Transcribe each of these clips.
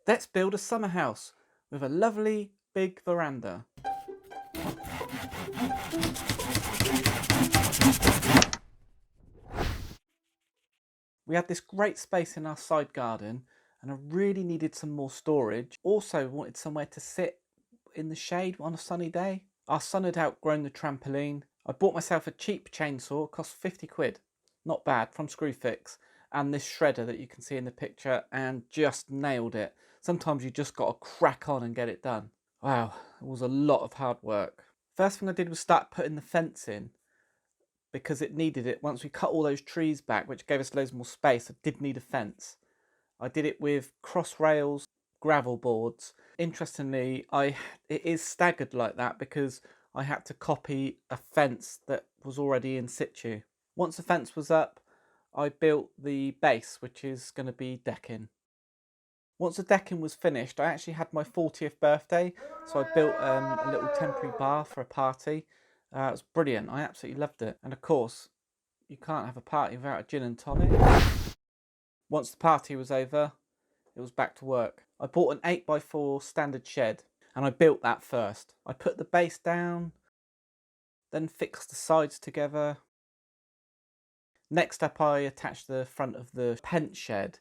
Let's build a summer house with a lovely big veranda. We had this great space in our side garden and I really needed some more storage. Also wanted somewhere to sit in the shade on a sunny day. Our son had outgrown the trampoline. I bought myself a cheap chainsaw, cost 50 quid. Not bad, from Screwfix. And this shredder that you can see in the picture, and just nailed it. Sometimes you just got to crack on and get it done. Wow, it was a lot of hard work. First thing I did was start putting the fence in, because it needed it. Once we cut all those trees back, which gave us loads more space, I did need a fence. I did it with cross rails, gravel boards. Interestingly, it is staggered like that because I had to copy a fence that was already in situ. Once the fence was up, I built the base, which is going to be decking. Once the decking was finished, I actually had my 40th birthday, so I built a little temporary bar for a party. It was brilliant. I absolutely loved it. And of course, you can't have a party without a gin and tonic. Once the party was over, it was back to work. I bought an 8x4 standard shed and I built that first. I put the base down, then fixed the sides together. Next up, I attached the front of the tent shed.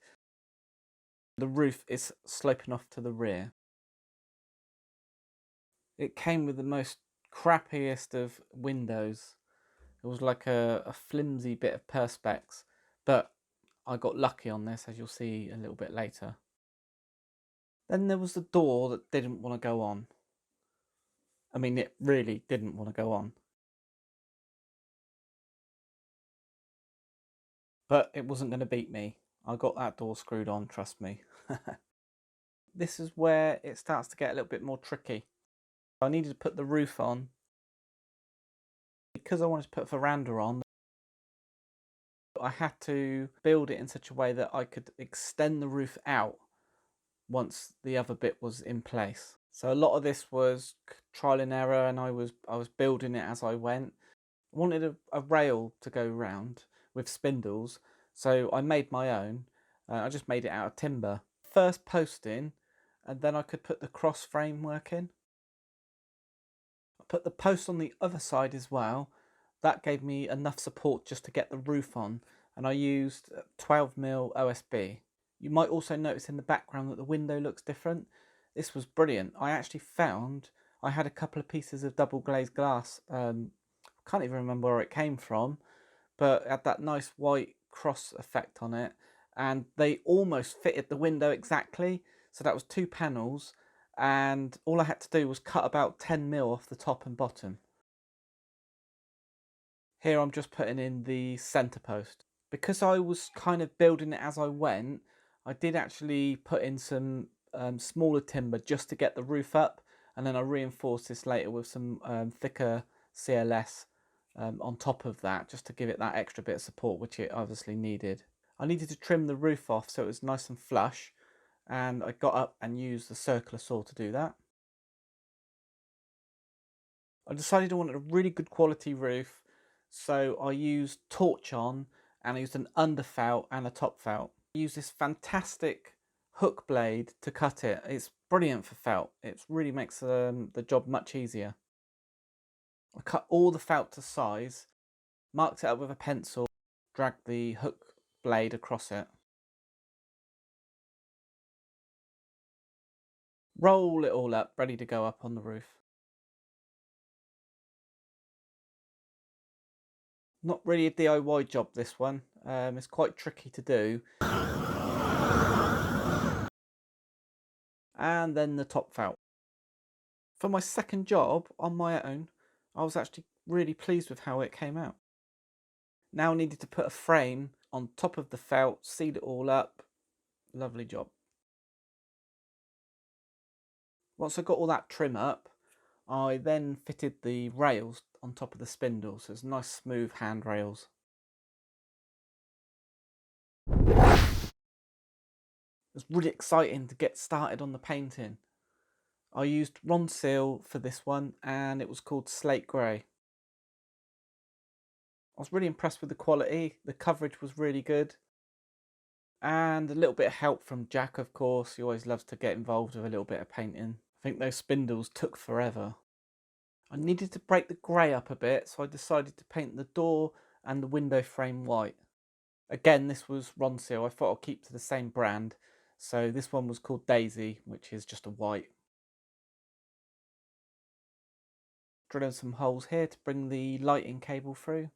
The roof is sloping off to the rear. It came with the most crappiest of windows. It was like a flimsy bit of perspex, but I got lucky on this, as you'll see a little bit later. Then there was the door that didn't want to go on. I mean, it really didn't want to go on. But it wasn't going to beat me. I got that door screwed on, trust me. This is where it starts to get a little bit more tricky. I needed to put the roof on. Because I wanted to put a veranda on, I had to build it in such a way that I could extend the roof out once the other bit was in place. So a lot of this was trial and error, and I was building it as I went. I wanted a rail to go round with spindles, so I made my own. I just made it out of timber. First post in, and then I could put the cross framework in. I put the post on the other side as well. That gave me enough support just to get the roof on, and I used 12mm OSB. You might also notice in the background that the window looks different. This was brilliant. I actually found I had a couple of pieces of double glazed glass. Can't even remember where it came from, but it had that nice white cross effect on it, and they almost fitted the window exactly. So that was 2 panels, and all I had to do was cut about 10mm off the top and bottom. Here I'm just putting in the centre post. Because I was kind of building it as I went, I did actually put in some smaller timber just to get the roof up, and then I reinforced this later with some thicker CLS on top of that, just to give it that extra bit of support, which it obviously needed. I needed to trim the roof off so it was nice and flush, and I got up and used the circular saw to do that. I decided I wanted a really good quality roof, so I used torch on, and I used an under felt and a top felt. I used this fantastic hook blade to cut it. It's brilliant for felt. It really makes the job much easier. I cut all the felt to size, marked it up with a pencil, dragged the hook blade across it. Roll it all up, ready to go up on the roof. Not really a DIY job, this one. It's quite tricky to do. And then the top felt. For my second job on my own, I was actually really pleased with how it came out. Now I needed to put a frame on top of the felt, seal it all up. Lovely job. Once I got all that trim up, I then fitted the rails on top of the spindle, so it's nice smooth handrails. It was really exciting to get started on the painting. I used Ronseal for this one, and it was called Slate Grey. I was really impressed with the quality. The coverage was really good. And a little bit of help from Jack, of course. He always loves to get involved with a little bit of painting. I think those spindles took forever. I needed to break the grey up a bit, so I decided to paint the door and the window frame white. Again, this was Ronseal. I thought I'd keep to the same brand. So this one was called Daisy, which is just a white. Drilling some holes here to bring the lighting cable through.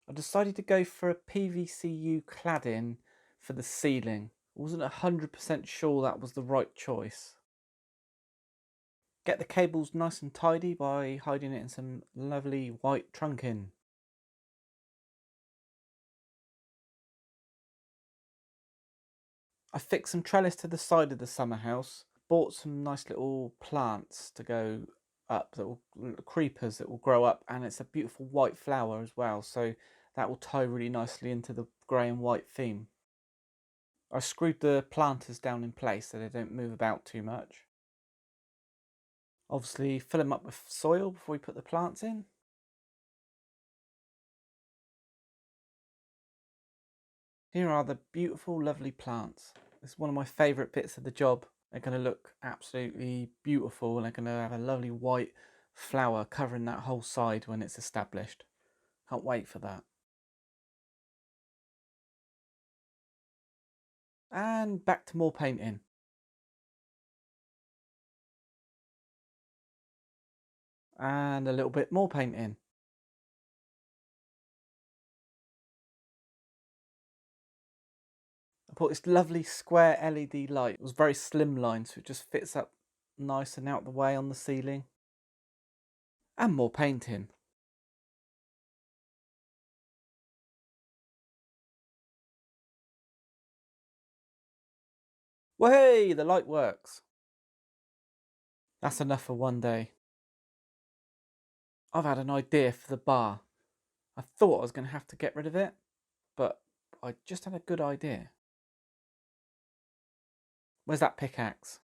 I decided to go for a PVCU cladding for the ceiling. I wasn't 100% sure that was the right choice. Get the cables nice and tidy by hiding it in some lovely white trunking. I fixed some trellis to the side of the summer house. Bought some nice little plants to go up, little creepers that will grow up, and it's a beautiful white flower as well, so that will tie really nicely into the grey and white theme. I screwed the planters down in place so they don't move about too much. Obviously fill them up with soil before we put the plants in. Here are the beautiful, lovely plants. It's one of my favourite bits of the job. They're going to look absolutely beautiful and they're going to have a lovely white flower covering that whole side when it's established. Can't wait for that. And back to more painting. And a little bit more painting. I bought this lovely square LED light. It was very slimline, so it just fits up nice and out the way on the ceiling. And more painting. Well, hey, the light works. That's enough for one day. I've had an idea for the bar. I thought I was going to have to get rid of it, but I just had a good idea. Where's that pickaxe?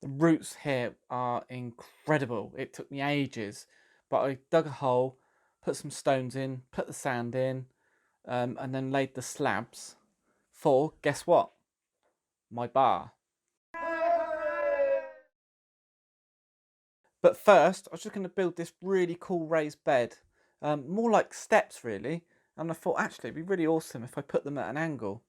The roots here are incredible. It took me ages, but I dug a hole, put some stones in, put the sand in, and then laid the slabs for, guess what? My bar. But first, I was just going to build this really cool raised bed, more like steps really, and I thought actually it'd be really awesome if I put them at an angle.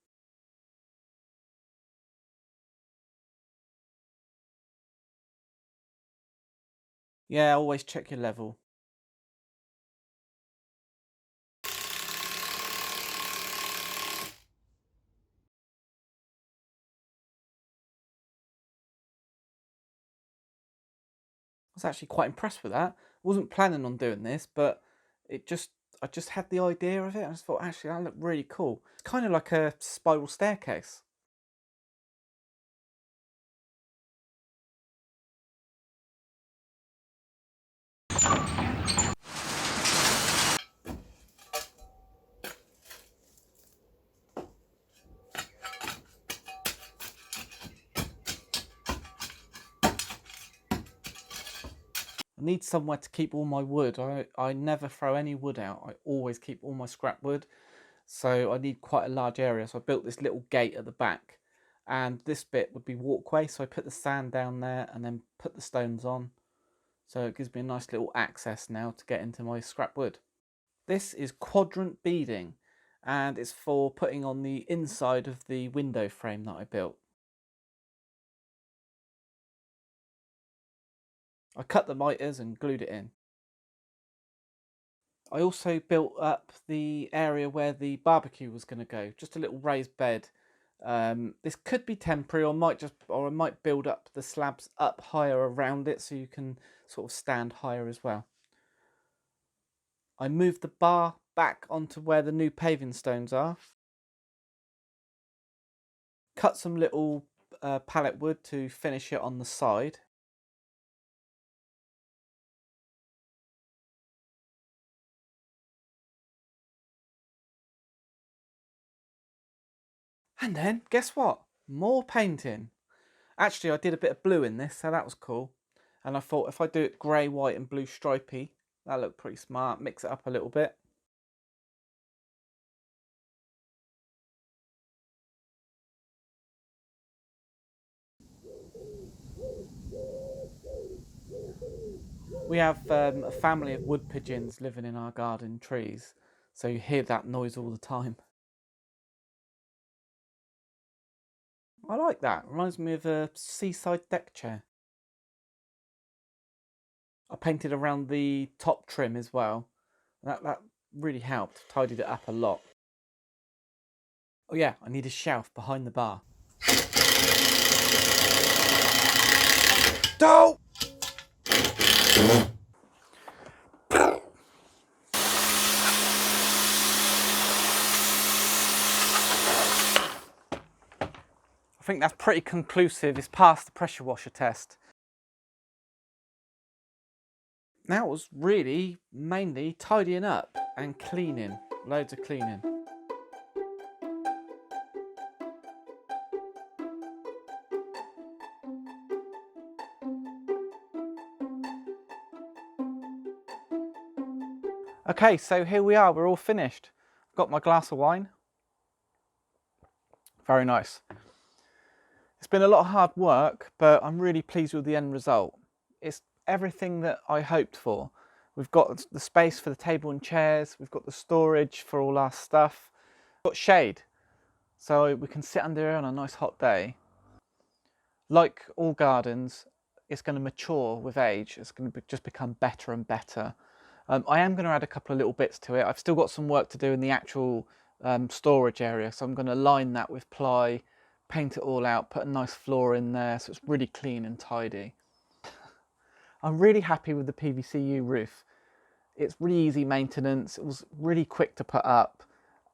Yeah, always check your level. I was actually quite impressed with that. I wasn't planning on doing this, but I just had the idea of it. I just thought actually that looked really cool. It's kind of like a spiral staircase. I need somewhere to keep all my wood. I never throw any wood out. I always keep all my scrap wood. So I need quite a large area. So I built this little gate at the back. And this bit would be walkway. So I put the sand down there and then put the stones on. So it gives me a nice little access now to get into my scrap wood. This is quadrant beading. And it's for putting on the inside of the window frame that I built. I cut the miters and glued it in. I also built up the area where the barbecue was going to go, just a little raised bed. This could be temporary, or I might build up the slabs up higher around it so you can sort of stand higher as well. I moved the bar back onto where the new paving stones are. Cut some little pallet wood to finish it on the side. And then, guess what? More painting. Actually, I did a bit of blue in this, so that was cool. And I thought if I do it grey, white and blue stripy, that looked pretty smart. Mix it up a little bit. We have a family of wood pigeons living in our garden trees, so you hear that noise all the time. I like that. Reminds me of a seaside deck chair. I painted around the top trim as well. That really helped, tidied it up a lot. Oh yeah, I need a shelf behind the bar. Don't! I think that's pretty conclusive. It's passed the pressure washer test. Now it was really mainly tidying up and cleaning. Loads of cleaning. Okay, so here we are, we're all finished. I've got my glass of wine. Very nice. It's been a lot of hard work, but I'm really pleased with the end result. It's everything that I hoped for. We've got the space for the table and chairs, we've got the storage for all our stuff. We've got shade, so we can sit under here on a nice hot day. Like all gardens, it's going to mature with age. It's going to just become better and better. I am going to add a couple of little bits to it. I've still got some work to do in the actual storage area, so I'm going to line that with ply, paint it all out, put a nice floor in there so it's really clean and tidy. I'm really happy with the PVC-U roof. It's really easy maintenance, it was really quick to put up,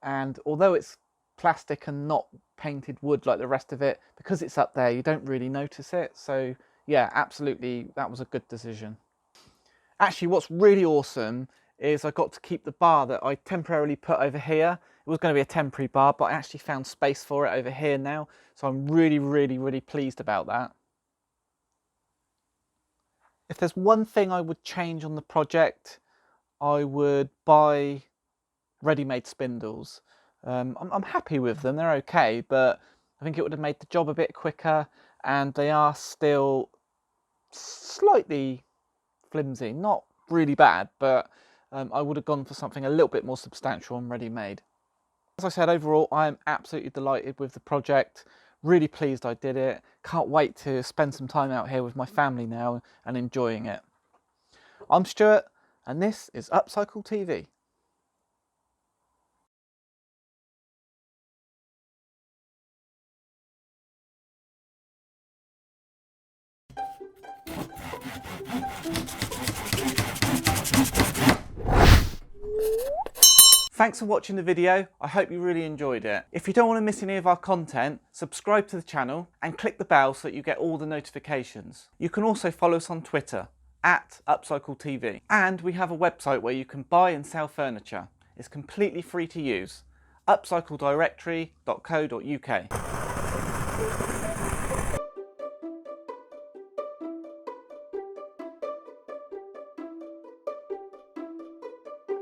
and although it's plastic and not painted wood like the rest of it, because it's up there you don't really notice it. So yeah, absolutely, that was a good decision. Actually, what's really awesome is I got to keep the bar that I temporarily put over here. It was going to be a temporary bar, but I actually found space for it over here now. So I'm really pleased about that. If there's one thing I would change on the project, I would buy ready-made spindles. I'm happy with them, they're okay, but I think it would have made the job a bit quicker, and they are still slightly flimsy, not really bad, but I would have gone for something a little bit more substantial and ready-made. As I said, overall, I am absolutely delighted with the project. Really pleased I did it. Can't wait to spend some time out here with my family now and enjoying it. I'm Stuart, and this is Upcycle TV. Thanks for watching the video. I hope you really enjoyed it. If you don't want to miss any of our content, subscribe to the channel and click the bell so that you get all the notifications. You can also follow us on Twitter @UpcycleTV. And we have a website where you can buy and sell furniture. It's completely free to use. upcycledirectory.co.uk.